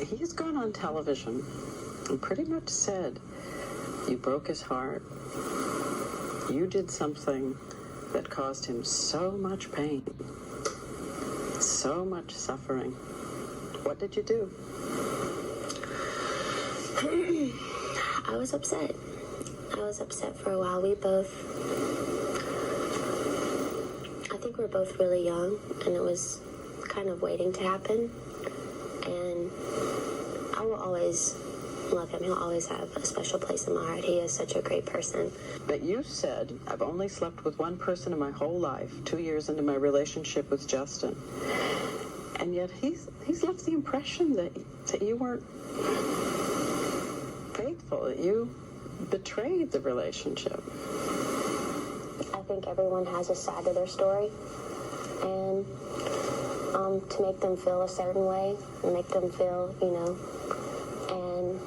He's gone on television and pretty much said you broke his heart. You did something that caused him so much pain, so much suffering. What did you do? I was upset. I was upset for a while. I think we're both really young, and it was kind of waiting to happen. And I will always love him. He'll always have a special place in my heart. He is such a great person. But you said, I've only slept with one person in my whole life, 2 years into my relationship with Justin. And yet he's left the impression that you weren't faithful, that you betrayed the relationship. I think everyone has a side to their story, and to make them feel a certain way, make them feel, and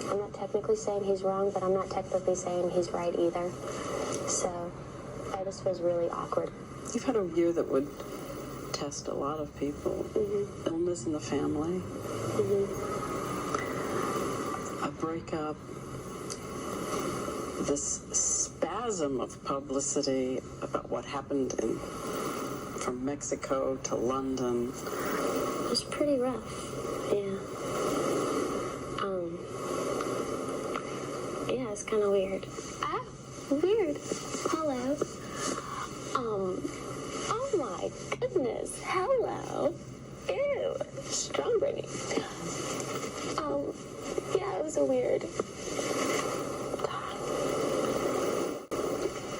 I'm not technically saying he's wrong, but I'm not technically saying he's right either. So that just was really awkward. You've had a year that would test a lot of people. Mm-hmm. Illness in the family. Mm-hmm. A breakup. This spasm of publicity about what happened from Mexico to London. It was pretty rough. Yeah. Yeah, it's kind of weird. Weird. Hello. Oh my goodness. Hello. Ew. Strong Britney. Yeah, it was a weird.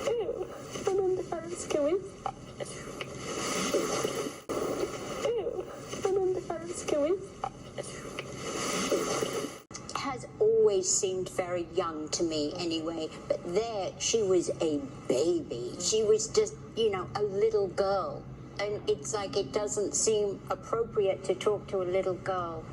Ew. I'm in the first. Can we? Ew. I'm in the first. Can we? Has always seemed very young to me anyway, but there she was a baby. She was just, a little girl. And it's like it doesn't seem appropriate to talk to a little girl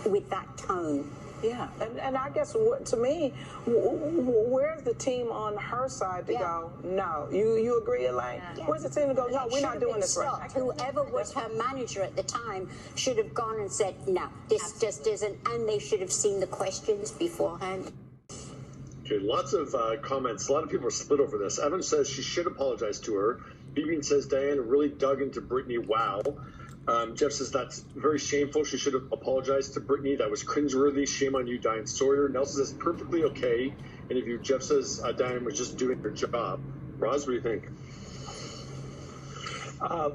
with that tone. Yeah, and I guess to me, where's the team on her side to go? No, you agree, Elaine? Yeah. Where's the team to go? No, we're not doing this right. Whoever was her manager at the time should have gone and said, no, this just isn't, and they should have seen the questions beforehand. Okay, lots of comments. A lot of people are split over this. Evan says she should apologize to her. Vivian says Diane really dug into Britney. Wow. Jeff says that's very shameful. She should have apologized to Britney. That was cringeworthy. Shame on you, Diane Sawyer. Nelson says perfectly okay. Interview. Jeff says Diane was just doing her job. Roz, what do you think?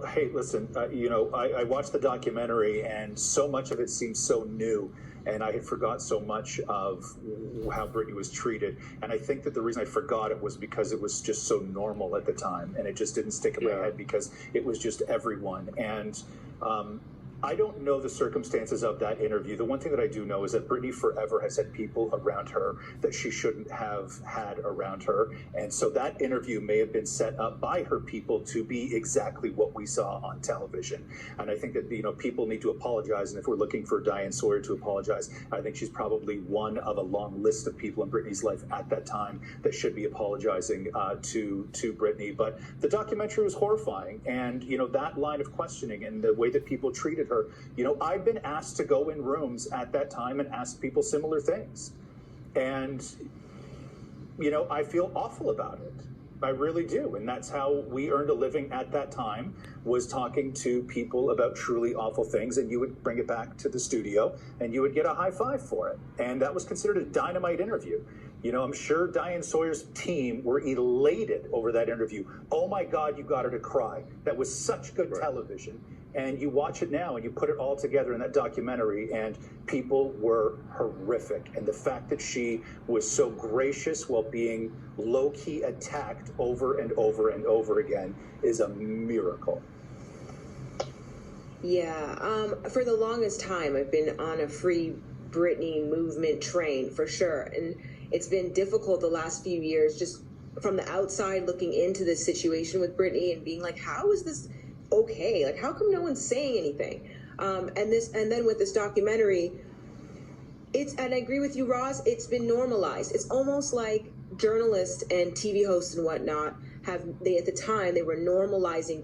Hey, listen, I watched the documentary and so much of it seems so new. And I had forgot so much of how Britney was treated. And I think that the reason I forgot it was because it was just so normal at the time. And it just didn't stick in my head because it was just everyone. And I don't know the circumstances of that interview. The one thing that I do know is that Britney forever has had people around her that she shouldn't have had around her. And so that interview may have been set up by her people to be exactly what we saw on television. And I think that, people need to apologize. And if we're looking for Diane Sawyer to apologize, I think she's probably one of a long list of people in Britney's life at that time that should be apologizing to Britney. But the documentary was horrifying. And, that line of questioning and the way that people treated her, I've been asked to go in rooms at that time and ask people similar things. And, I feel awful about it. I really do. And that's how we earned a living at that time, was talking to people about truly awful things. And you would bring it back to the studio and you would get a high five for it. And that was considered a dynamite interview. I'm sure Diane Sawyer's team were elated over that interview. Oh my God, you got her to cry. That was such good television. And you watch it now and you put it all together in that documentary and people were horrific. And the fact that she was so gracious while being low-key attacked over and over and over again is a miracle. Yeah, for the longest time, I've been on a free Britney movement train for sure. And it's been difficult the last few years, just from the outside looking into this situation with Britney and being like, how is this okay? Like, how come no one's saying anything? And then with this documentary, and I agree with you, Roz, it's been normalized. It's almost like journalists and TV hosts and whatnot at the time, they were normalizing